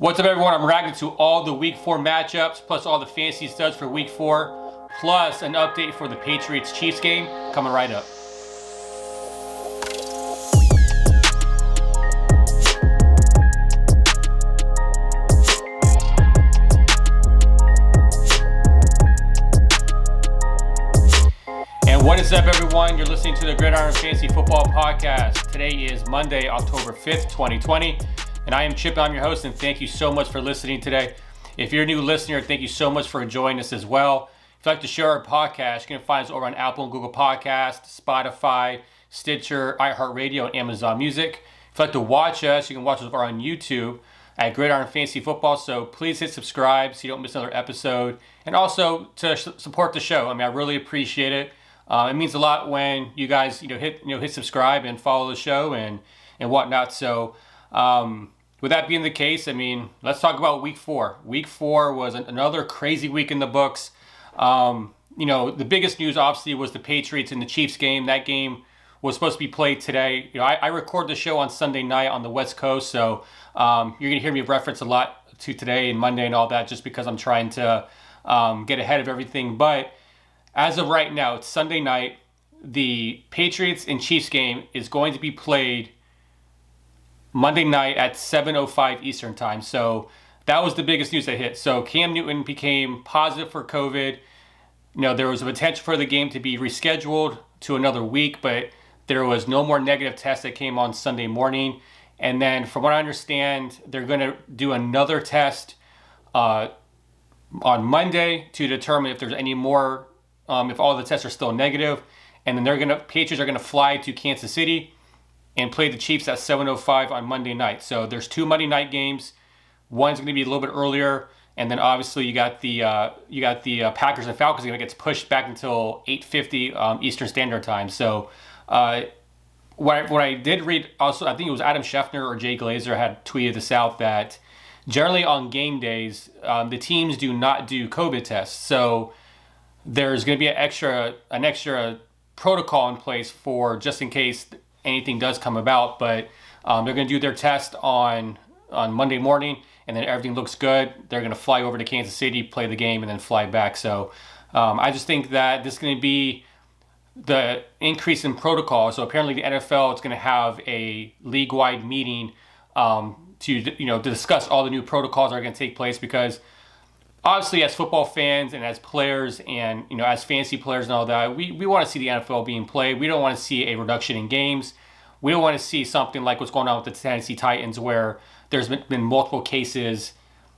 What's up, everyone? I'm reacting to all the Week 4 matchups, plus all the fantasy studs for Week 4, plus an update for the Patriots-Chiefs game coming right up. And what is up, everyone? You're listening to the Gridiron Fantasy Football Podcast. Today is Monday, October 5th, 2020. And I am Chip, I'm your host, and thank you so much for listening today. If you're a new listener, thank you so much for enjoying us as well. If you'd like to share our podcast, you can find us over on Apple and Google Podcasts, Spotify, Stitcher, iHeartRadio, and Amazon Music. If you'd like to watch us, you can watch us over on YouTube at Gridiron Fantasy Football. So please hit subscribe so you don't miss another episode. And also to support the show. I really appreciate it. It means a lot when you guys hit subscribe and follow the show and whatnot. So with that being the case, let's talk about Week 4. Week 4 was another crazy week in the books. The biggest news obviously was the Patriots and the Chiefs game. That game was supposed to be played today. I record the show on Sunday night on the West Coast, so you're gonna hear me reference a lot to today and Monday and all that, just because I'm trying to get ahead of everything. But as of right now, it's Sunday night. The Patriots and Chiefs game is going to be played Monday night at 7:05 Eastern time. So that was the biggest news that hit. So Cam Newton became positive for COVID. There was a potential for the game to be rescheduled to another week, but there was no more negative tests that came on Sunday morning. And then from what I understand, they're going to do another test on Monday to determine if there's any more, if all the tests are still negative. And then Patriots are going to fly to Kansas City and play the Chiefs at 7:05 on Monday night. So there's two Monday night games. One's going to be a little bit earlier, and then obviously you got the Packers and Falcons game that gets pushed back until 8:50 Eastern Standard Time. So what I did read also, I think it was Adam Schefter or Jay Glazer had tweeted this out, that generally on game days the teams do not do COVID tests. So there's going to be an extra protocol in place for just in case anything does come about, but they're going to do their test on Monday morning, and then everything looks good. They're going to fly over to Kansas City, play the game, and then fly back. So I just think that this is going to be the increase in protocol. So apparently the NFL is going to have a league-wide meeting to discuss all the new protocols that are going to take place, because obviously as football fans and as players and as fantasy players and all that, we want to see the NFL being played. We don't want to see a reduction in games. We don't want to see something like what's going on with the Tennessee Titans, where there's been multiple cases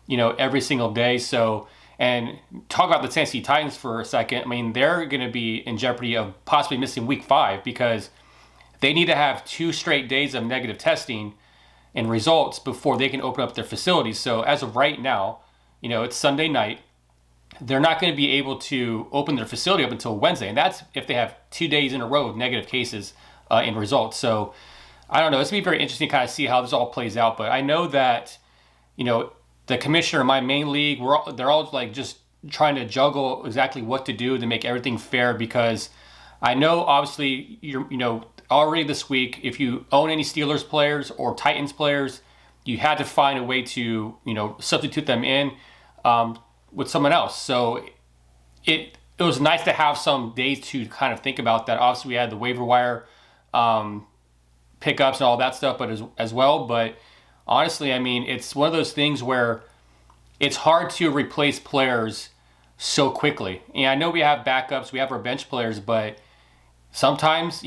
every single day. So, and talk about the Tennessee Titans for a second. They're going to be in jeopardy of possibly missing Week 5, because they need to have 2 straight days of negative testing and results before they can open up their facilities. So as of right now, it's Sunday night. They're not going to be able to open their facility up until Wednesday. And that's if they have 2 days in a row of negative cases in results. So I don't know. It's going to be very interesting to kind of see how this all plays out. But I know that, the commissioner in my main league, they're all like just trying to juggle exactly what to do to make everything fair. Because I know obviously already this week, if you own any Steelers players or Titans players, you had to find a way to, substitute them in with someone else. So it was nice to have some days to kind of think about that. Obviously, we had the waiver wire pickups and all that stuff, but as well. But honestly, it's one of those things where it's hard to replace players so quickly. And I know we have backups, we have our bench players, but sometimes,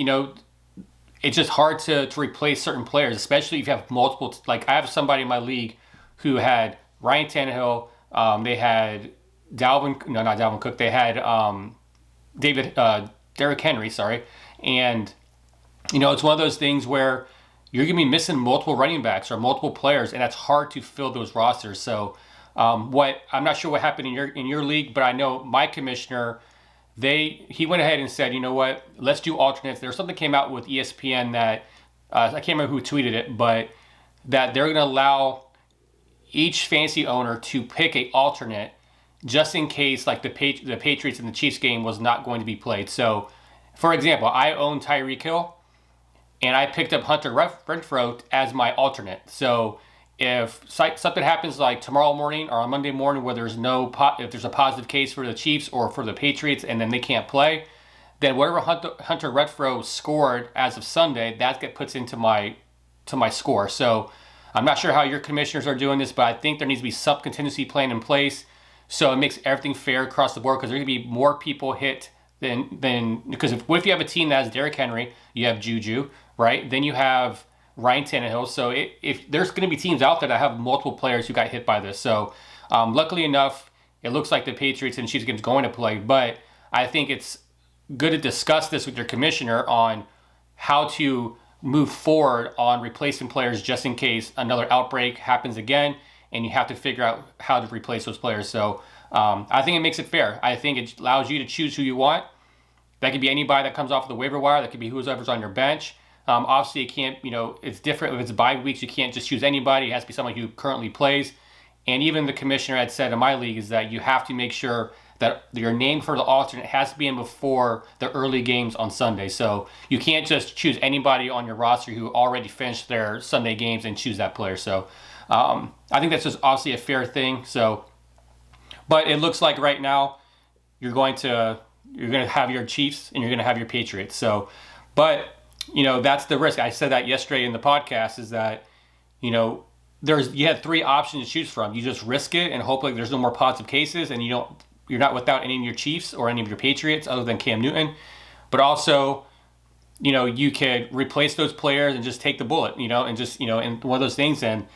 it's just hard to replace certain players, especially if you have multiple. Like I have somebody in my league who had Ryan Tannehill. They had not Dalvin Cook. They had Derrick Henry. Sorry, and it's one of those things where you're gonna be missing multiple running backs or multiple players, and that's hard to fill those rosters. So, I'm not sure what happened in your league, but I know my commissioner, he went ahead and said, you know what, let's do alternates. There's something came out with ESPN that, I can't remember who tweeted it, but that they're going to allow each fantasy owner to pick a alternate just in case like the Patriots and the Chiefs game was not going to be played. So, for example, I own Tyreek Hill, and I picked up Hunter Renfrow as my alternate. So if something happens like tomorrow morning or on Monday morning where there's if there's a positive case for the Chiefs or for the Patriots and then they can't play, then whatever Hunter Renfrow scored as of Sunday, that puts into my score. So I'm not sure how your commissioners are doing this, but I think there needs to be some contingency plan in place so it makes everything fair across the board, because there's going to be more people hit than because what if you have a team that has Derrick Henry, you have Juju, right? Then you have Ryan Tannehill. So if there's going to be teams out there that have multiple players who got hit by this. So luckily enough, it looks like the Patriots and Chiefs game's going to play, but I think it's good to discuss this with your commissioner on how to move forward on replacing players just in case another outbreak happens again and you have to figure out how to replace those players. So I think it makes it fair. I think it allows you to choose who you want. That could be anybody that comes off of the waiver wire. That could be whoever's on your bench. Obviously, it can't, it's different if it's bye weeks. You can't just choose anybody. It has to be someone who currently plays. And even the commissioner had said in my league is that you have to make sure that your name for the alternate has to be in before the early games on Sunday. So you can't just choose anybody on your roster who already finished their Sunday games and choose that player. So I think that's just obviously a fair thing. So, but it looks like right now you're going to have your Chiefs and you're going to have your Patriots. So, but that's the risk. I said that yesterday in the podcast is that, you had three options to choose from. You just risk it and hope like there's no more positive cases and you're not without any of your Chiefs or any of your Patriots other than Cam Newton. But also, you could replace those players and just take the bullet, and just, and one of those things. And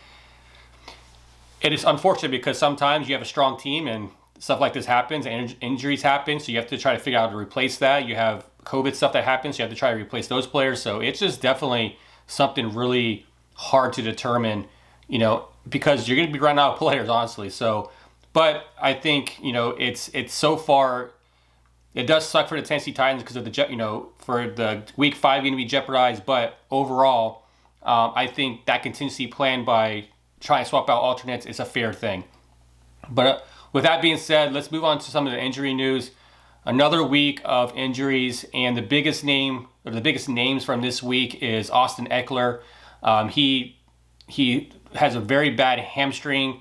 it is unfortunate because sometimes you have a strong team and stuff like this happens and injuries happen. So you have to try to figure out how to replace that. You have COVID stuff that happens. So you have to try to replace those players. So it's just definitely something really hard to determine, because you're going to be running out of players, honestly. So, but I think, it's so far, it does suck for the Tennessee Titans because of for the week 5 going to be jeopardized. But overall, I think that contingency plan by trying to swap out alternates is a fair thing. But with that being said, let's move on to some of the injury news. Another week of injuries, and the biggest names from this week is Austin Eckler. He has a very bad hamstring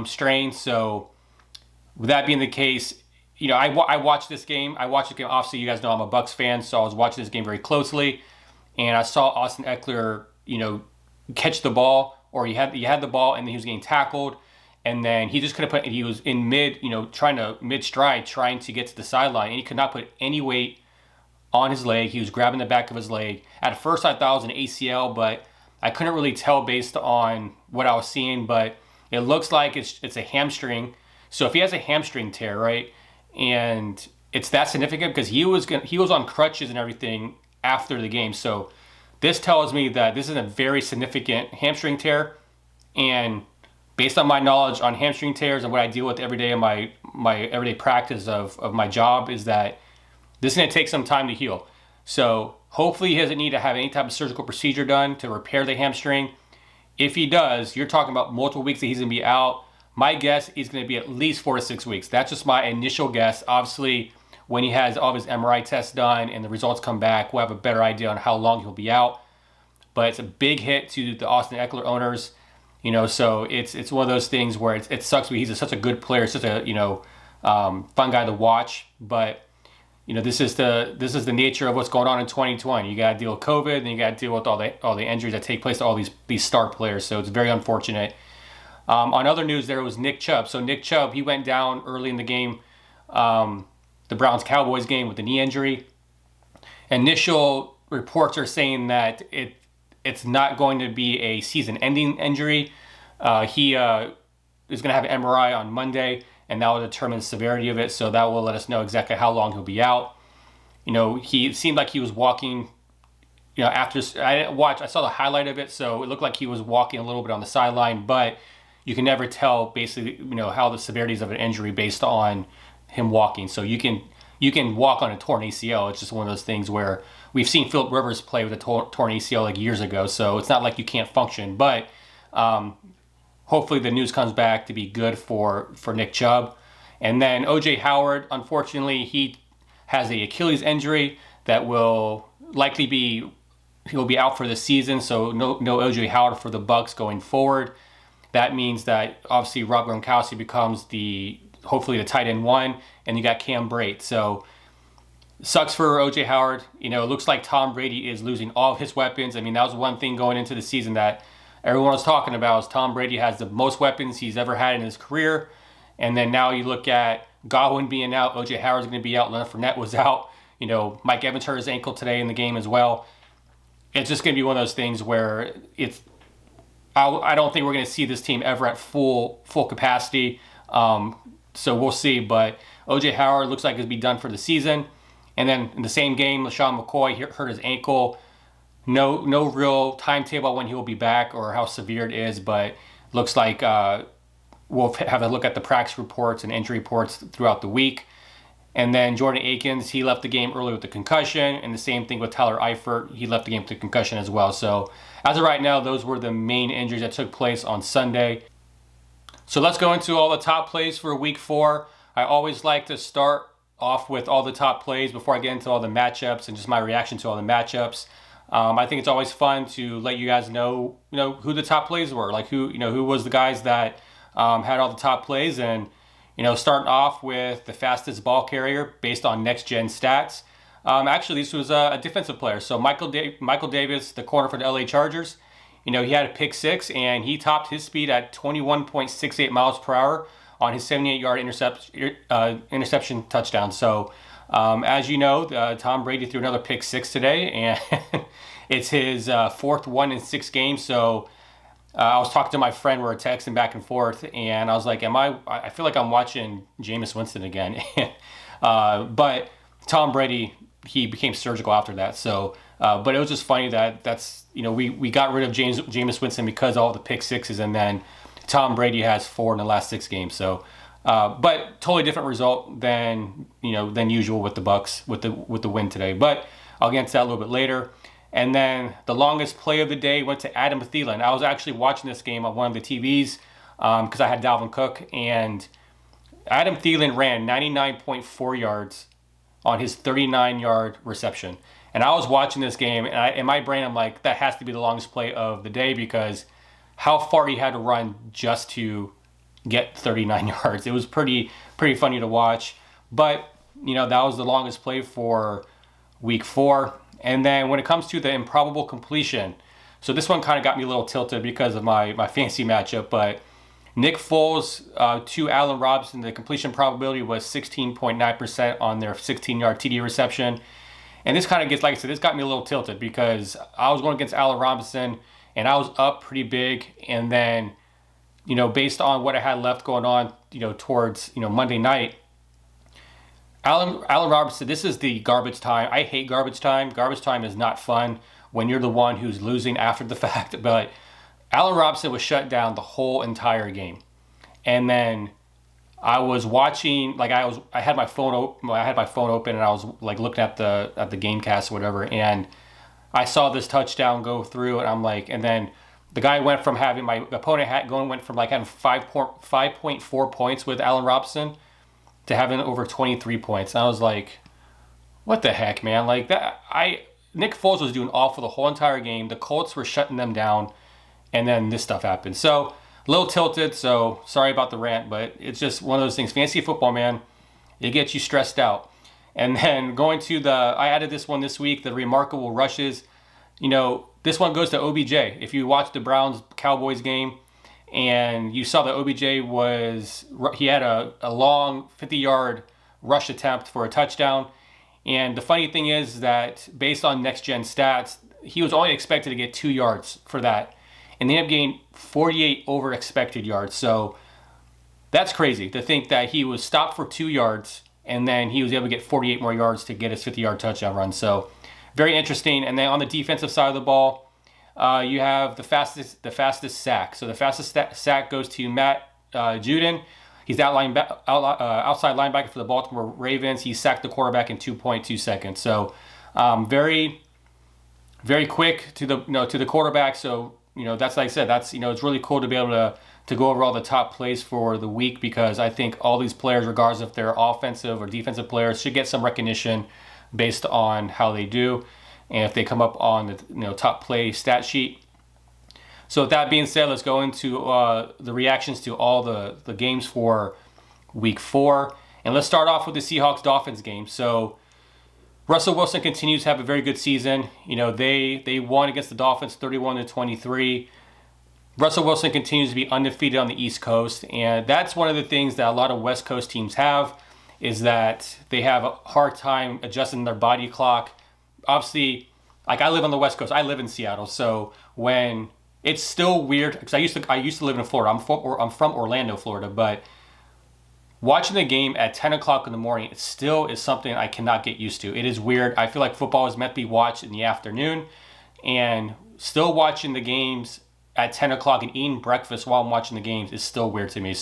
strain. So with that being the case, I watched this game. Obviously, you guys know I'm a Bucs fan, so I was watching this game very closely, and I saw Austin Eckler, catch the ball, or he had the ball, and then he was getting tackled, and then he just couldn't he was in mid-stride trying to get to the sideline, and he could not put any weight on his leg. He was grabbing the back of his leg. At first, I thought it was an ACL, but I couldn't really tell based on what I was seeing, but it looks like it's a hamstring. So if he has a hamstring tear, right, and it's that significant because he was on crutches and everything after the game. So this tells me that this is a very significant hamstring tear, and based on my knowledge on hamstring tears and what I deal with every day in my everyday practice of my job, is that this is going to take some time to heal. So hopefully he doesn't need to have any type of surgical procedure done to repair the hamstring. If he does, you're talking about multiple weeks that he's going to be out. My guess is going to be at least 4 to 6 weeks. That's just my initial guess. Obviously, when he has all of his MRI tests done and the results come back, we'll have a better idea on how long he'll be out. But it's a big hit to the Austin Eckler owners. So it's one of those things where it sucks because he's such a good player, such a fun guy to watch. But this is the nature of what's going on in 2020. You got to deal with COVID, and you got to deal with all the injuries that take place to all these star players. So it's very unfortunate. On other news, there was Nick Chubb. So Nick Chubb, he went down early in the game, the Browns-Cowboys game, with a knee injury. Initial reports are saying that it's not going to be a season-ending injury. He is going to have an MRI on Monday, and that will determine the severity of it. So that will let us know exactly how long he'll be out. He seemed like he was walking. After I didn't watch, I saw the highlight of it, so it looked like he was walking a little bit on the sideline, but you can never tell basically, how the severities of an injury based on him walking. So you can walk on a torn ACL. It's just one of those things where we've seen Phillip Rivers play with a torn ACL like years ago. So it's not like you can't function, but hopefully the news comes back to be good for Nick Chubb. And then O.J. Howard, unfortunately, he has an Achilles injury that will likely he'll be out for the season. So no O.J. Howard for the Bucs going forward. that means that obviously Rob Gronkowski becomes hopefully the tight end one, and you got Cam Brate. So sucks for OJ Howard. It looks like Tom Brady is losing all of his weapons. I mean, that was one thing going into the season that everyone was talking about, is Tom Brady has the most weapons he's ever had in his career. And then now you look at Godwin being out, OJ Howard's going to be out, Leonard Fournette was out. Mike Evans hurt his ankle today in the game as well. It's just going to be one of those things where I don't think we're going to see this team ever at full capacity. So we'll see. But OJ Howard looks like he'll be done for the season. And then in the same game, LaShawn McCoy hurt his ankle. No real timetable when he will be back or how severe it is, but looks like we'll have a look at the practice reports and injury reports throughout the week. And then Jordan Akins, he left the game early with the concussion, and the same thing with Tyler Eifert. He left the game with the concussion as well. So as of right now, those were the main injuries that took place on Sunday. So let's go into all the top plays for week 4. I always like to start off with all the top plays before I get into all the matchups and just my reaction to all the matchups. I think it's always fun to let you guys know, who the top plays were, like who was the guys that had all the top plays. And starting off with the fastest ball carrier based on next gen stats. Actually, this was a defensive player. So Michael Davis, the corner for the LA Chargers, he had a pick 6 and he topped his speed at 21.68 miles per hour on his 78-yard interception touchdown. So as you know, Tom Brady threw another pick 6 today, and it's his 4th one in 6 games. So I was talking to my friend, we were texting back and forth, and I was like, I feel like I'm watching Jameis Winston again. But Tom Brady, he became surgical after that. So, but it was just funny that's we got rid of Jameis Winston because of all the pick 6s, and then Tom Brady has 4 in the last 6 games. So, but totally different result than usual with the Bucs with the win today. But I'll get into that a little bit later. And then the longest play of the day went to Adam Thielen. I was actually watching this game on one of the TVs because I had Dalvin Cook, and Adam Thielen ran 99.4 yards on his 39-yard reception. And I was watching this game, and in my brain, I'm like, that has to be the longest play of the day because how far he had to run just to get 39 yards. It was pretty funny to watch. But, that was the longest play for week 4. And then when it comes to the improbable completion, so this one kind of got me a little tilted because of my fantasy matchup, but Nick Foles to Allen Robinson, the completion probability was 16.9% on their 16-yard TD reception. And this kind of gets, like I said, this got me a little tilted because I was going against Allen Robinson, and I was up pretty big. And then, based on what I had left going on, towards, Monday night, Allen Robinson, this is the garbage time. I hate garbage time. Garbage time is not fun when you're the one who's losing after the fact. But Allen Robinson was shut down the whole entire game. And then I was watching, I had my phone open, and I was looking at the game cast or whatever, and I saw this touchdown go through, and I'm like, and then the guy went from having having 5.4 points with Allen Robinson to having over 23 points. And I was like, what the heck, man? Nick Foles was doing awful the whole entire game. The Colts were shutting them down, and then this stuff happened. So a little tilted, so sorry about the rant, but it's just one of those things. Fantasy football, man, it gets you stressed out. And then going to I added this one this week, the remarkable rushes. This one goes to OBJ. If you watched the Browns-Cowboys game, and you saw that OBJ he had a long 50-yard rush attempt for a touchdown. And the funny thing is that based on next-gen stats, he was only expected to get 2 yards for that. And they ended up getting 48 over expected yards. So that's crazy to think that he was stopped for 2 yards, and then he was able to get 48 more yards to get his 50-yard touchdown run. So very interesting. And then on the defensive side of the ball, you have the fastest sack. So the fastest sack goes to Matt Judon. He's outside linebacker for the Baltimore Ravens. He sacked the quarterback in 2.2 seconds. So very, very quick to the quarterback. So that's, like I said, that's it's really cool to be able to go over all the top plays for the week, because I think all these players, regardless if they're offensive or defensive players, should get some recognition based on how they do, and if they come up on the top play stat sheet. So with that being said, let's go into the reactions to all the games for Week 4. And let's start off with the Seahawks-Dolphins game. So Russell Wilson continues to have a very good season. They won against the Dolphins 31-23. Russell Wilson continues to be undefeated on the East Coast. And that's one of the things that a lot of West Coast teams have, is that they have a hard time adjusting their body clock. Obviously, like I live on the West Coast. I live in Seattle. So when it's still weird, because I used to live in Florida. I'm from Orlando, Florida, but watching the game at 10 o'clock in the morning, it still is something I cannot get used to. It is weird. I feel like football is meant to be watched in the afternoon, and still watching the games at 10 o'clock and eating breakfast while I'm watching the games is still weird to me.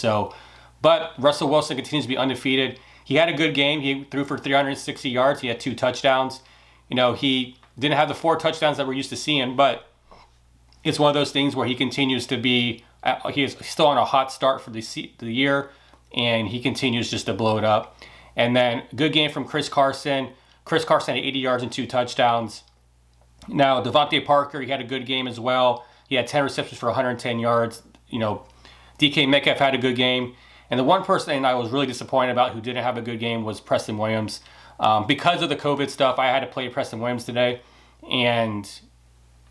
But Russell Wilson continues to be undefeated. He had a good game. He threw for 360 yards. He had 2 touchdowns. He didn't have the 4 touchdowns that we're used to seeing, but it's one of those things where he continues to be, he is still on a hot start for the year, and he continues just to blow it up. And then good game from Chris Carson. Chris Carson had 80 yards and 2 touchdowns. Now, Devontae Parker, he had a good game as well. He had 10 receptions for 110 yards. DK Metcalf had a good game. And the one person I was really disappointed about who didn't have a good game was Preston Williams. Because of the COVID stuff, I had to play Preston Williams today. And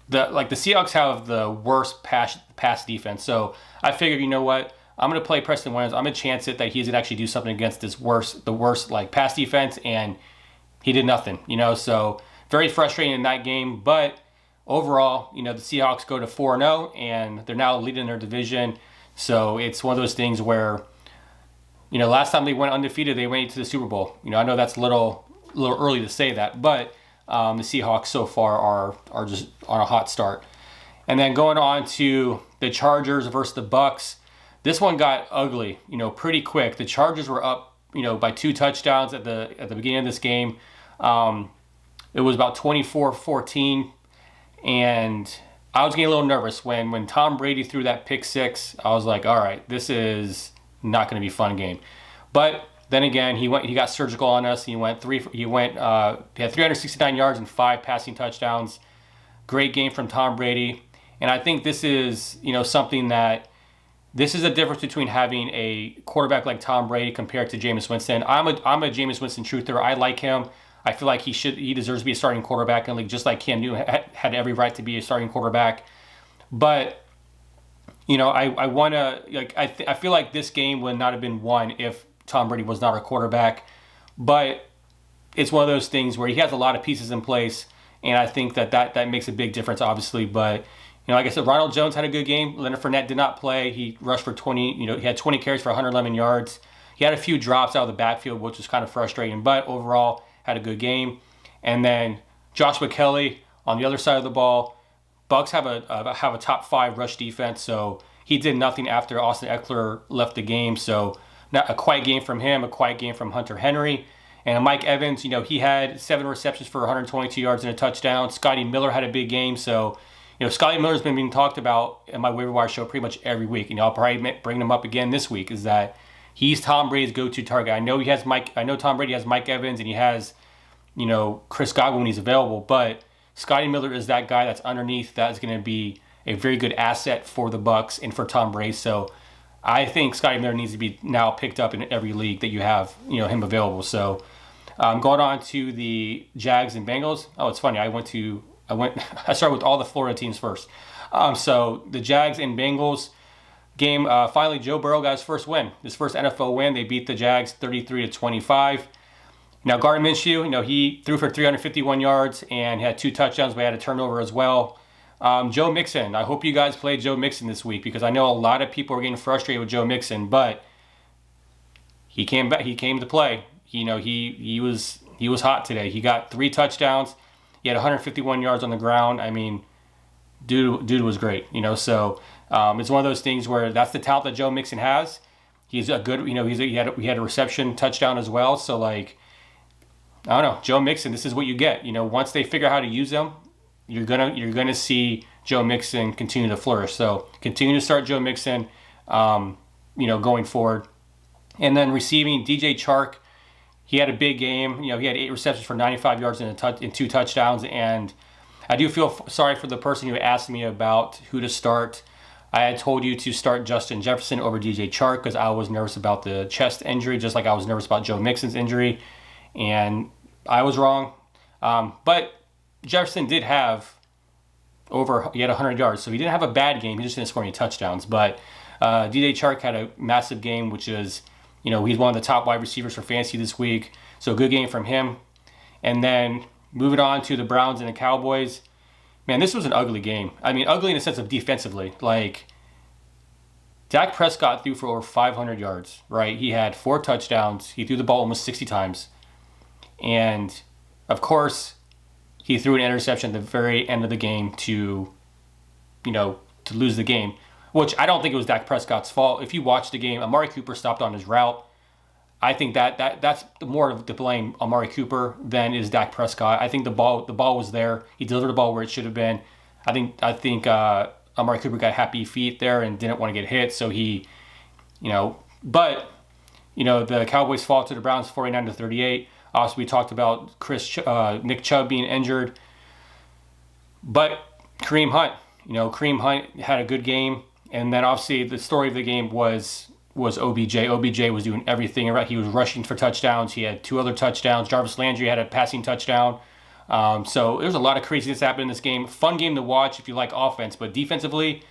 the Seahawks have the worst pass defense. So I figured, you know what? I'm going to play Preston Williams. I'm going to chance it that he's going to actually do something against the worst pass defense, and he did nothing, so very frustrating in that game. But overall, the Seahawks go to 4-0, and they're now leading their division. So it's one of those things where, last time they went undefeated, they went to the Super Bowl. I know that's a little early to say that, but the Seahawks so far are just on a hot start. And then going on to the Chargers versus the Bucks. This one got ugly, pretty quick. The Chargers were up, by 2 touchdowns at the beginning of this game. It was about 24-14, and I was getting a little nervous when Tom Brady threw that pick 6. I was like, all right, this is not going to be a fun game. But then again, he got surgical on us. He had 369 yards and 5 passing touchdowns. Great game from Tom Brady, and I think this is something that. This is the difference between having a quarterback like Tom Brady compared to Jameis Winston. I'm a Jameis Winston truther. I like him. I feel like he deserves to be a starting quarterback in the league, just like Cam Newton had every right to be a starting quarterback. But I want to I feel like this game would not have been won if Tom Brady was not our quarterback. But it's one of those things where he has a lot of pieces in place, and I think that makes a big difference, obviously. But like I said, Ronald Jones had a good game. Leonard Fournette did not play. He rushed for 20. He had 20 carries for 111 yards. He had a few drops out of the backfield, which was kind of frustrating, but overall had a good game. And then Joshua Kelly on the other side of the ball. Bucks have a top 5 rush defense, so he did nothing after Austin Eckler left the game. So not a quiet game from him, a quiet game from Hunter Henry. And Mike Evans, he had 7 receptions for 122 yards and a touchdown. Scotty Miller had a big game, so. Scotty Miller's been being talked about in my waiver wire show pretty much every week. I'll probably bring him up again this week. Is that he's Tom Brady's go-to target? I know Tom Brady has Mike Evans and he has, Chris Godwin when he's available. But Scotty Miller is that guy that's underneath that's going to be a very good asset for the Bucks and for Tom Brady. So I think Scotty Miller needs to be now picked up in every league that you have, him available. So going on to the Jags and Bengals. Oh, it's funny. I started with all the Florida teams first. So the Jags and Bengals game, finally Joe Burrow got his first win. His first NFL win. They beat the Jags 33-25. Now Gardner Minshew, he threw for 351 yards and had 2 touchdowns, but had a turnover as well. Joe Mixon, I hope you guys played Joe Mixon this week because I know a lot of people are getting frustrated with Joe Mixon, but he came back. He came to play. He was hot today. He got 3 touchdowns. He had 151 yards on the ground. I mean, dude was great, So it's one of those things where that's the talent that Joe Mixon has. He's a good, he had a reception touchdown as well. So I don't know, Joe Mixon. This is what you get. Once they figure out how to use him, you're gonna see Joe Mixon continue to flourish. So continue to start Joe Mixon, going forward. And then receiving DJ Chark. He had a big game. He had 8 receptions for 95 yards and 2 touchdowns. And I do feel sorry for the person who asked me about who to start I had told you to start Justin Jefferson over DJ Chark because I was nervous about the chest injury, just like I was nervous about Joe Mixon's injury. And I was wrong. But Jefferson did have he had 100 yards, so he didn't have a bad game. He just didn't score any touchdowns. But DJ Chark had a massive game, which is, he's one of the top wide receivers for fantasy this week. So good game from him. And then moving on to the Browns and the Cowboys. Man, this was an ugly game. I mean, ugly in the sense of defensively. Like, Dak Prescott threw for over 500 yards, right? He had 4 touchdowns. He threw the ball almost 60 times. And, of course, he threw an interception at the very end of the game to lose the game, which I don't think it was Dak Prescott's fault. If you watch the game, Amari Cooper stopped on his route. I think that's more to blame Amari Cooper than is Dak Prescott. I think the ball was there. He delivered the ball where it should have been. I think Amari Cooper got happy feet there and didn't want to get hit, so he, but the Cowboys fall to the Browns 49-38. Also, we talked about Nick Chubb being injured, but Kareem Hunt had a good game, and then obviously the story of the game was OBJ. OBJ was doing everything right. He was rushing for touchdowns. He had 2 other touchdowns. Jarvis Landry had a passing touchdown. So there's a lot of craziness happening in this game. Fun game to watch if you like offense, but defensively,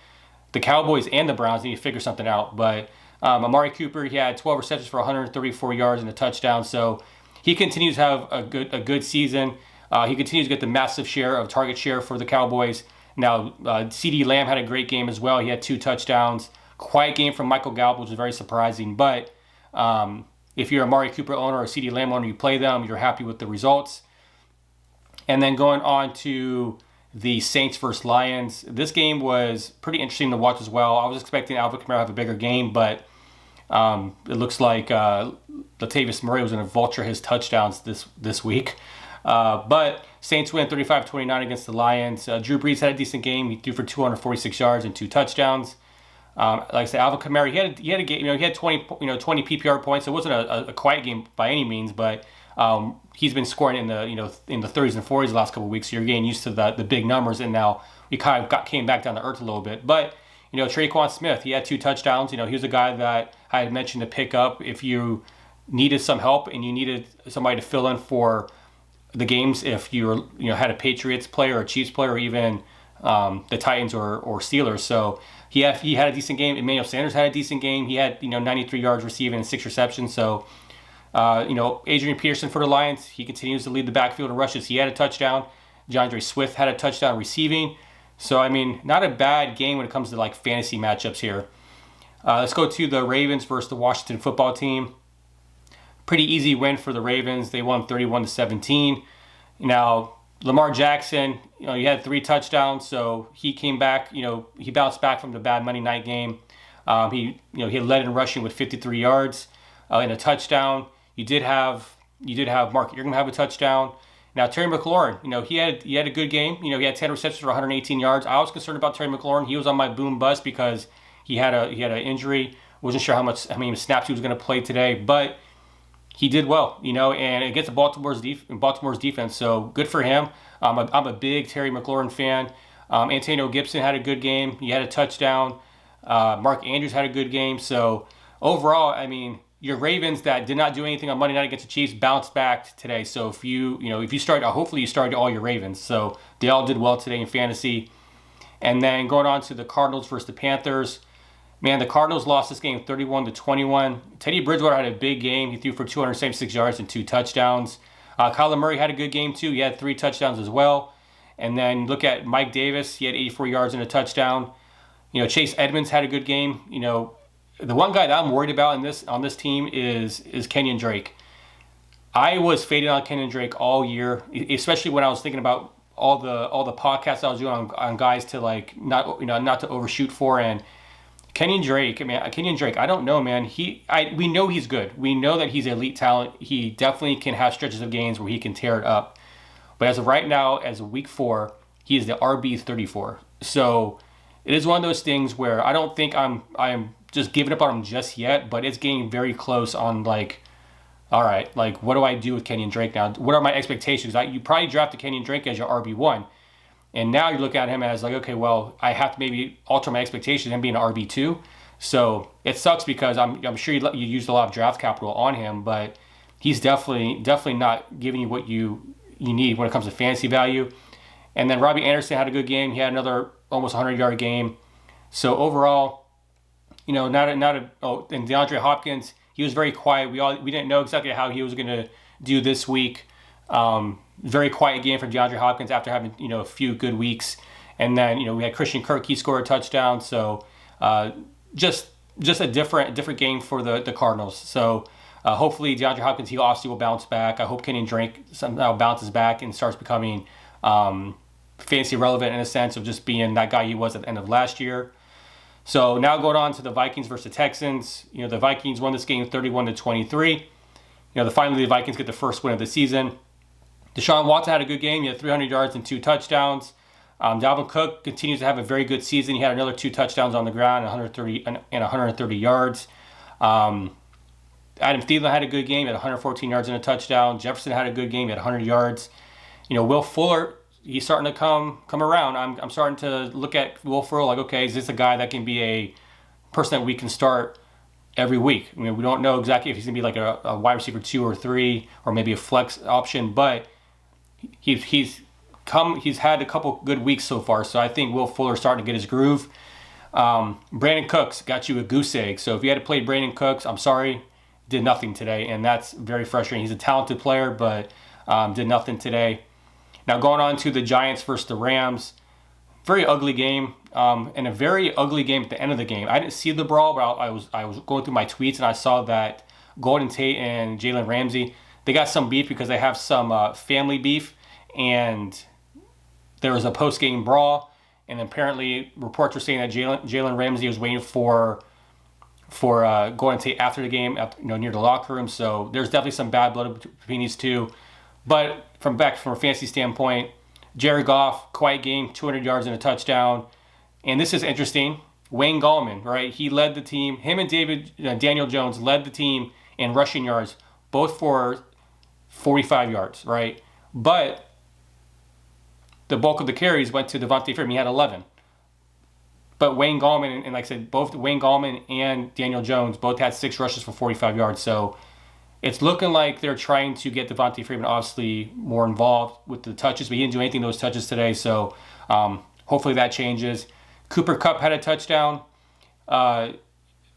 the Cowboys and the Browns need to figure something out. But Amari Cooper, he had 12 receptions for 134 yards and a touchdown. So he continues to have a good season. He continues to get the massive share of target share for the Cowboys. Now, CeeDee Lamb had a great game as well. He had 2 touchdowns. Quiet game from Michael Gallup, which was very surprising. But if you're a Amari Cooper owner or a CeeDee Lamb owner, you play them, you're happy with the results. And then going on to the Saints versus Lions. This game was pretty interesting to watch as well. I was expecting Alvin Kamara to have a bigger game, but it looks like Latavius Murray was going to vulture his touchdowns this week. But Saints win 35-29 against the Lions. Drew Brees had a decent game. He threw for 246 yards and 2 touchdowns. Like I said, Alvin Kamara, he had a game. He had 20 PPR points. It wasn't a quiet game by any means, but he's been scoring in the 30s and 40s the last couple of weeks. So you're getting used to the big numbers, and now we kind of came back down to earth a little bit. But Traquan Smith, he had 2 touchdowns. He was a guy that I had mentioned to pick up if you needed some help and you needed somebody to fill in for the games. If you had a Patriots player or a Chiefs player or even the Titans or Steelers. So he had a decent game. Emmanuel Sanders had a decent game. He had 93 yards receiving and 6 receptions. So Adrian Peterson for the Lions, he continues to lead the backfield in rushes. He had a touchdown. DeAndre Swift had a touchdown receiving. So I mean, not a bad game when it comes to like fantasy matchups here. Let's go to the Ravens versus the Washington football team. Pretty easy win for the Ravens. They won 31-17. Now, Lamar Jackson, he had 3 touchdowns, so he came back. He bounced back from the bad Monday night game. He led in rushing with 53 yards and a touchdown. You did have Mark Ingram have a touchdown. Now Terry McLaurin, he had a good game. He had 10 receptions for 118 yards. I was concerned about Terry McLaurin. He was on my boom bust because he had an injury. Wasn't sure how many snaps he was going to play today, but he did well, and against Baltimore's defense, so good for him. I'm a big Terry McLaurin fan. Antonio Gibson had a good game. He had a touchdown. Mark Andrews had a good game. So overall, I mean, your Ravens that did not do anything on Monday night against the Chiefs bounced back today. So if you start, hopefully you started all your Ravens. So they all did well today in fantasy. And then going on to the Cardinals versus the Panthers. Man, the Cardinals lost this game 31-21. Teddy Bridgewater had a big game. He threw for 276 yards and 2 touchdowns. Kyler Murray had a good game too. He had 3 touchdowns as well. And then look at Mike Davis. He had 84 yards and a touchdown. Chase Edmonds had a good game. The one guy that I'm worried about on this team is Kenyon Drake. I was fading on Kenyon Drake all year, especially when I was thinking about all the podcasts I was doing on guys to not to overshoot for. And Kenyon Drake, I don't know, man. We know he's good. We know that he's elite talent. He definitely can have stretches of games where he can tear it up. But as of right now, as of week 4, he is the RB 34. So it is one of those things where I don't think I'm just giving up on him just yet, but it's getting very close on all right, what do I do with Kenyon Drake now? What are my expectations? You probably drafted Kenyon Drake as your RB1. And now you look at him as like, okay, well, I have to maybe alter my expectations and being an RB2. So it sucks because I'm sure you used a lot of draft capital on him, but he's definitely not giving you what you need when it comes to fantasy value. And then Robbie Anderson had a good game. He had another almost 100-yard game. So overall, and DeAndre Hopkins, he was very quiet. We didn't know exactly how he was going to do this week. Very quiet game for DeAndre Hopkins after having a few good weeks. And then we had Christian Kirk. He scored a touchdown. So just a different game for the Cardinals. So hopefully DeAndre Hopkins, he obviously will bounce back. I hope Kenyon Drake somehow bounces back and starts becoming fantasy relevant in a sense of just being that guy he was at the end of last year. So now going on to the Vikings versus the Texans. The Vikings won this game 31-23. Finally the Vikings get the first win of the season. Deshaun Watson had a good game. He had 300 yards and 2 touchdowns. Dalvin Cook continues to have a very good season. He had another 2 touchdowns on the ground and 130 yards. Adam Thielen had a good game at 114 yards and a touchdown. Jefferson had a good game at 100 yards. Will Fuller, he's starting to come around. I'm starting to look at Will Fuller like, okay, is this a guy that can be a person that we can start every week? We don't know exactly if he's going to be like a wide receiver 2 or 3 or maybe a flex option, but he's had a couple good weeks so far, so I think Will Fuller's starting to get his groove. Brandon Cooks got you a goose egg. So if you had to play Brandon Cooks, I'm sorry, did nothing today, and that's very frustrating. He's a talented player, but did nothing today. Now going on to the Giants versus the Rams. Very ugly game, and a very ugly game at the end of the game. I didn't see the brawl, but I was going through my tweets and I saw that Golden Tate and Jalen Ramsey, they got some beef because they have some family beef, and there was a post-game brawl, and apparently reports were saying that Jalen Ramsey was waiting for Golden Tate after the game, near the locker room. So there's definitely some bad blood between these two. But from a fantasy standpoint, Jared Goff, quiet game, 200 yards and a touchdown. And this is interesting. Wayne Gallman, right? He led the team. Him and Daniel Jones led the team in rushing yards, both for 45 yards, right? But the bulk of the carries went to Devontae Freeman. He had 11. But Wayne Gallman, and like I said, both Wayne Gallman and Daniel Jones both had 6 rushes for 45 yards. So it's looking like they're trying to get Devontae Freeman obviously more involved with the touches, but he didn't do anything with those touches today. So hopefully that changes. Cooper Kupp had a touchdown.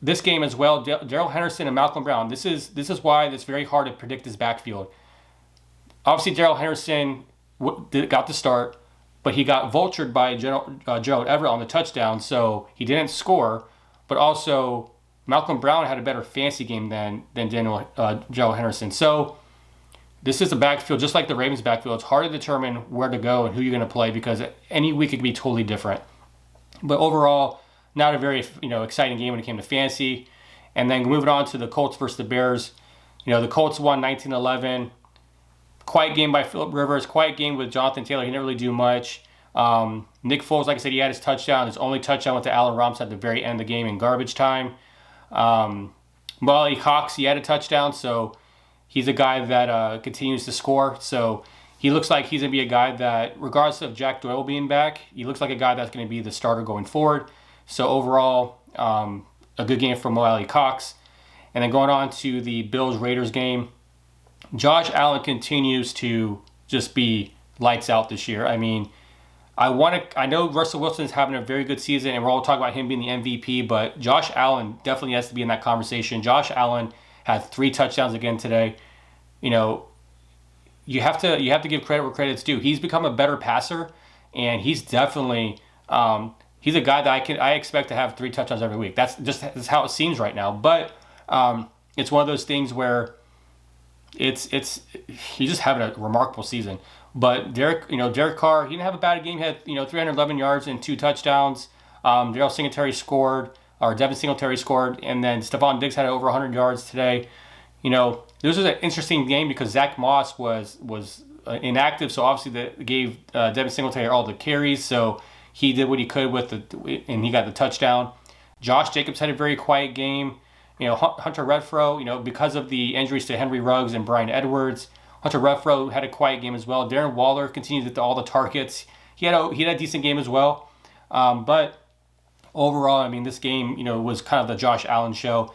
This game as well, Darrell Henderson and Malcolm Brown. This is why it's very hard to predict this backfield. Obviously, Darrell Henderson got the start, but he got vultured by Gerald Everett on the touchdown, so he didn't score. But also, Malcolm Brown had a better fantasy game than Gerald Henderson. So this is a backfield, just like the Ravens backfield. It's hard to determine where to go and who you're going to play because any week it could be totally different. But overall, not a very exciting game when it came to fantasy. And then moving on to the Colts versus the Bears. The Colts won 19-11. Quiet game by Phillip Rivers. Quiet game with Jonathan Taylor. He didn't really do much. Nick Foles, like I said, he had his touchdown. His only touchdown went to Allen Robinson at the very end of the game in garbage time. Molly Cox, he had a touchdown, so he's a guy that continues to score. So he looks like he's going to be a guy that, regardless of Jack Doyle being back, he looks like a guy that's going to be the starter going forward. So overall, a good game from Molly Cox. And then going on to the Bills-Raiders game, Josh Allen continues to just be lights out this year. I mean, I know Russell Wilson's having a very good season, and we're all talking about him being the MVP, but Josh Allen definitely has to be in that conversation. Josh Allen had 3 touchdowns again today. You have to give credit where credit's due. He's become a better passer, and he's definitely he's a guy that I expect to have 3 touchdowns every week. That's how it seems right now. But it's one of those things where he's just having a remarkable season. But Derek Carr, he didn't have a bad game. He had 311 yards and 2 touchdowns. Devin Singletary scored, and then Stephon Diggs had over 100 yards today. This was an interesting game because Zach Moss was inactive, so obviously that gave Devin Singletary all the carries. So he did what he could and he got the touchdown. Josh Jacobs had a very quiet game. Hunter Renfrow, because of the injuries to Henry Ruggs and Bryan Edwards, Hunter Renfrow had a quiet game as well. Darren Waller continued with all the targets. he had a decent game as well. But overall, I mean, this game, was kind of the Josh Allen show.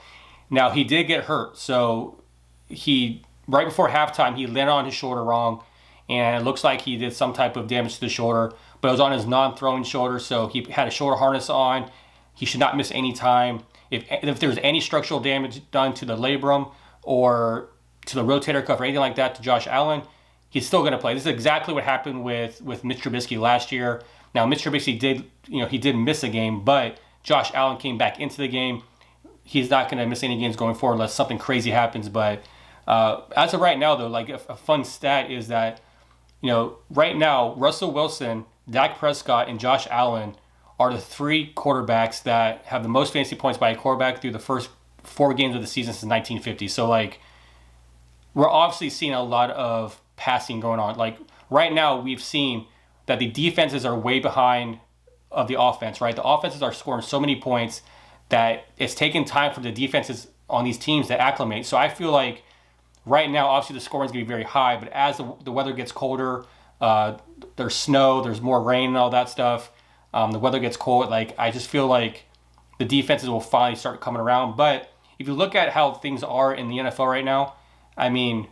Now, he did get hurt, so right before halftime, he landed on his shoulder wrong, and it looks like he did some type of damage to the shoulder, but it was on his non-throwing shoulder, so he had a shoulder harness on. He should not miss any time. If there's any structural damage done to the labrum or to the rotator cuff or anything like that to Josh Allen, he's still going to play. This is exactly what happened with Mitch Trubisky last year. Now, Mitch Trubisky did miss a game, but Josh Allen came back into the game. He's not going to miss any games going forward unless something crazy happens. But as of right now, though, like a fun stat is that, right now, Russell Wilson, Dak Prescott, and Josh Allen are the 3 quarterbacks that have the most fantasy points by a quarterback through the first 4 games of the season since 1950. So, like, we're obviously seeing a lot of passing going on. Like, right now, we've seen that the defenses are way behind of the offense, right? The offenses are scoring so many points that it's taking time for the defenses on these teams to acclimate. So I feel right now, obviously the scoring is going to be very high, but as the weather gets colder, there's snow, there's more rain and all that stuff, the weather gets cold, I just feel like the defenses will finally start coming around. But if you look at how things are in the NFL right now, I mean,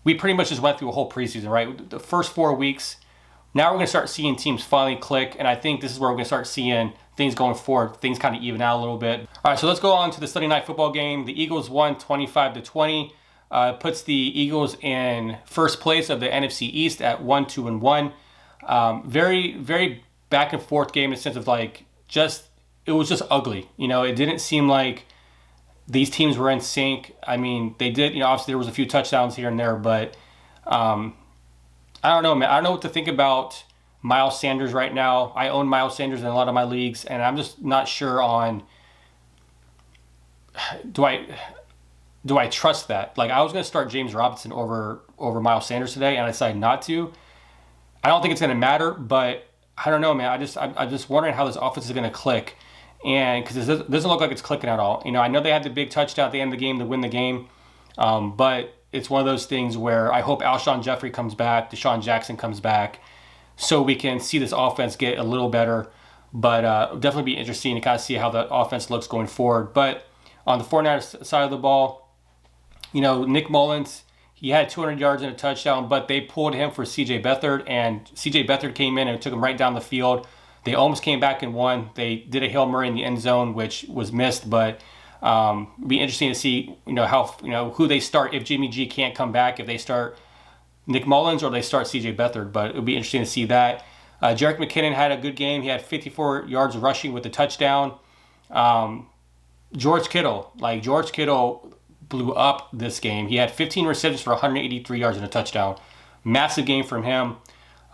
we pretty much just went through a whole preseason, right? The first 4 weeks, now we're going to start seeing teams finally click, and I think this is where we're going to start seeing things going forward, things kind of even out a little bit. All right, so let's go on to the Sunday night football game. The Eagles won 25-20. Puts the Eagles in first place of the NFC East at 1-2-1. Very, very back and forth game in the sense of it was just ugly. It didn't seem like these teams were in sync. I mean, they did, obviously there was a few touchdowns here and there, but I don't know, man. I don't know what to think about Miles Sanders right now. I own Miles Sanders in a lot of my leagues, and I'm just not sure on do I trust that? I was going to start James Robinson over Miles Sanders today, and I decided not to. I don't think it's going to matter, but I don't know, man. I'm just wondering how this offense is going to click, and because it doesn't look like it's clicking at all. I know they had the big touchdown at the end of the game to win the game, but it's one of those things where I hope Alshon Jeffrey comes back, Deshaun Jackson comes back, so we can see this offense get a little better. But definitely be interesting to kind of see how the offense looks going forward. But on the 49ers side of the ball, Nick Mullins, he had 200 yards and a touchdown, but they pulled him for C.J. Beathard, and C.J. Beathard came in and took him right down the field. They almost came back and won. They did a Hail Mary in the end zone, which was missed, but be interesting to see, how, who they start if Jimmy G can't come back, if they start Nick Mullins or they start C.J. Beathard, but it'll be interesting to see that. Jerick McKinnon had a good game. He had 54 yards rushing with the touchdown. George Kittle blew up this game. He had 15 receptions for 183 yards and a touchdown. Massive game from him.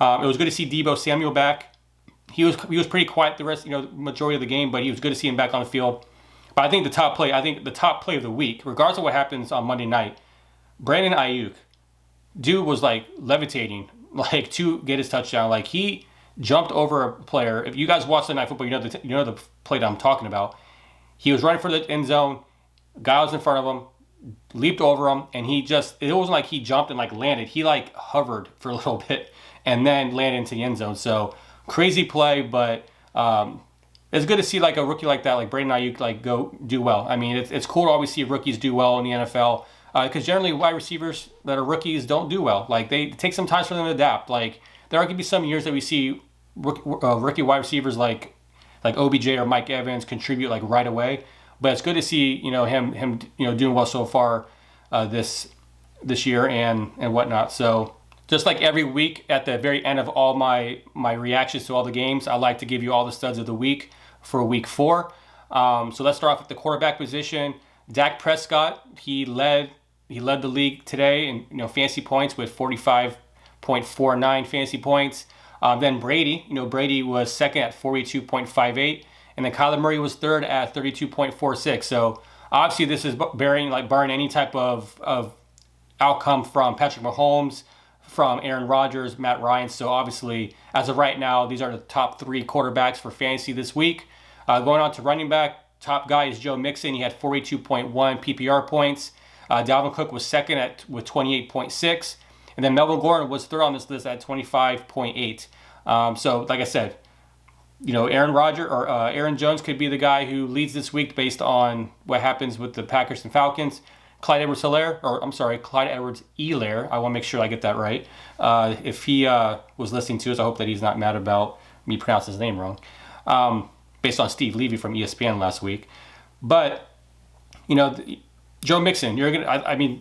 It was good to see Deebo Samuel back. He was pretty quiet the rest, majority of the game, but he was good to see him back on the field. But I think the top play of the week, regardless of what happens on Monday night, Brandon Ayuk, dude was levitating, to get his touchdown. He jumped over a player. If you guys watch the night football, you know the play that I'm talking about. He was running for the end zone. Guy was in front of him, leaped over him, and it wasn't like he jumped and landed. He hovered for a little bit and then landed into the end zone. So crazy play, but it's good to see a rookie like that, like Brandon Ayuk, go do well. I mean, it's cool to always see rookies do well in the NFL because generally wide receivers that are rookies don't do well. It takes some time for them to adapt. There are going to be some years that we see rookie wide receivers like OBJ or Mike Evans contribute right away. But it's good to see him doing well so far this year and whatnot. So just like every week at the very end of all my reactions to all the games, I like to give you all the studs of the week for week 4. So let's start off with the quarterback position. Dak Prescott, he led the league today in fantasy points with 45.49 fantasy points. Then Brady, Brady was second at 42.58. And then Kyler Murray was third at 32.46. So obviously this is barring any type of outcome from Patrick Mahomes, from Aaron Rodgers, Matt Ryan. So obviously, as of right now, these are the top 3 quarterbacks for fantasy this week. Going on to running back, top guy is Joe Mixon. He had 42.1 PPR points. Dalvin Cook was second with 28.6. And then Melvin Gordon was third on this list at 25.8. So like I said, Aaron Jones could be the guy who leads this week based on what happens with the Packers and Falcons. Clyde Edwards-Helaire, Clyde Edwards-Helaire, I want to make sure I get that right. If he was listening to us, I hope that he's not mad about me pronouncing his name wrong. Based on Steve Levy from ESPN last week. But, Joe Mixon,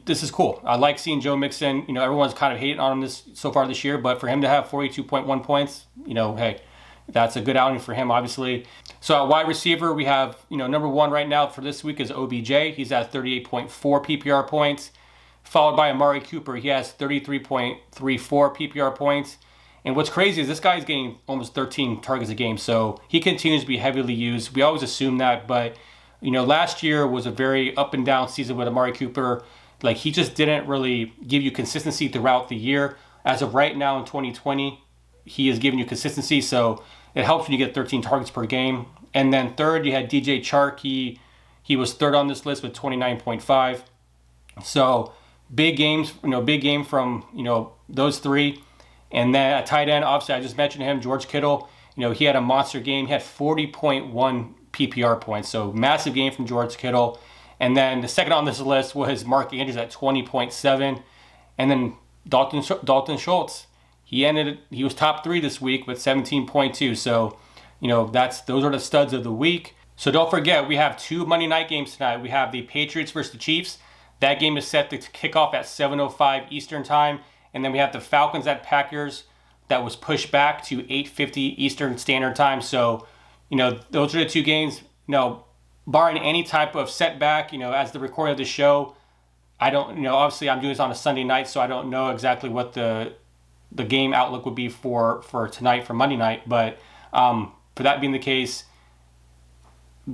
this is cool. I like seeing Joe Mixon. Everyone's kind of hating on him so far this year, but for him to have 42.1 points, hey, that's a good outing for him, obviously. So at wide receiver, we have, number one right now for this week is OBJ. He's at 38.4 PPR points, followed by Amari Cooper. He has 33.34 PPR points. And what's crazy is this guy's getting almost 13 targets a game, so he continues to be heavily used. We always assume that, but, last year was a very up and down season with Amari Cooper. Like, he just didn't really give you consistency throughout the year. As of right now in 2020, he is giving you consistency, so it helps when you get 13 targets per game. And then third, you had DJ Chark. He was third on this list with 29.5. So big games, big game from, those three. And then at tight end, obviously I just mentioned him, George Kittle. He had a monster game. He had 40.1 PPR points. So massive game from George Kittle. And then the second on this list was Mark Andrews at 20.7. And then Dalton Schultz. He was top 3 this week with 17.2. So, those are the studs of the week. So don't forget, we have 2 Monday night games tonight. We have the Patriots versus the Chiefs. That game is set to kick off at 7:05 Eastern time. And then we have the Falcons at Packers that was pushed back to 8:50 Eastern Standard Time. So, those are the 2 games. Barring any type of setback, as the recording of the show, I don't, obviously I'm doing this on a Sunday night, so I don't know exactly what the game outlook would be for tonight, for Monday night. But for that being the case,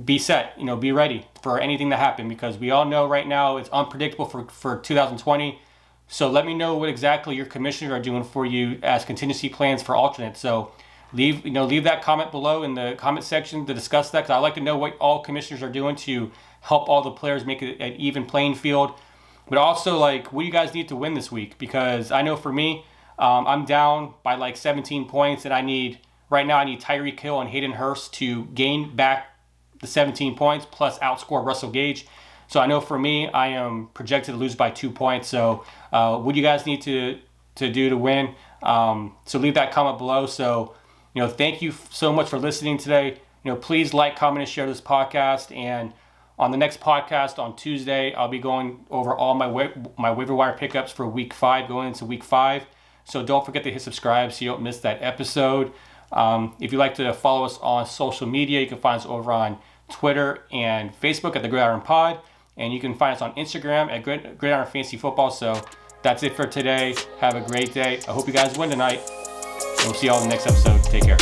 be set, be ready for anything to happen, because we all know right now it's unpredictable for 2020. So let me know what exactly your commissioners are doing for you as contingency plans for alternates. So leave that comment below in the comment section to discuss that, because I like to know what all commissioners are doing to help all the players make it an even playing field. But also, what do you guys need to win this week? Because I know for me, I'm down by 17 points, and I need Tyreek Hill and Hayden Hurst to gain back the 17 points plus outscore Russell Gage. So I know for me, I am projected to lose by 2 points. So what do you guys need to do to win? So leave that comment below. So, thank you so much for listening today. Please like, comment, and share this podcast. And on the next podcast on Tuesday, I'll be going over all my waiver wire pickups for week 5, going into week 5. So don't forget to hit subscribe so you don't miss that episode. If you'd like to follow us on social media, you can find us over on Twitter and Facebook at the Gridiron Pod. And you can find us on Instagram at Gridiron Fantasy Football. So that's it for today. Have a great day. I hope you guys win tonight. And we'll see you all in the next episode. Take care.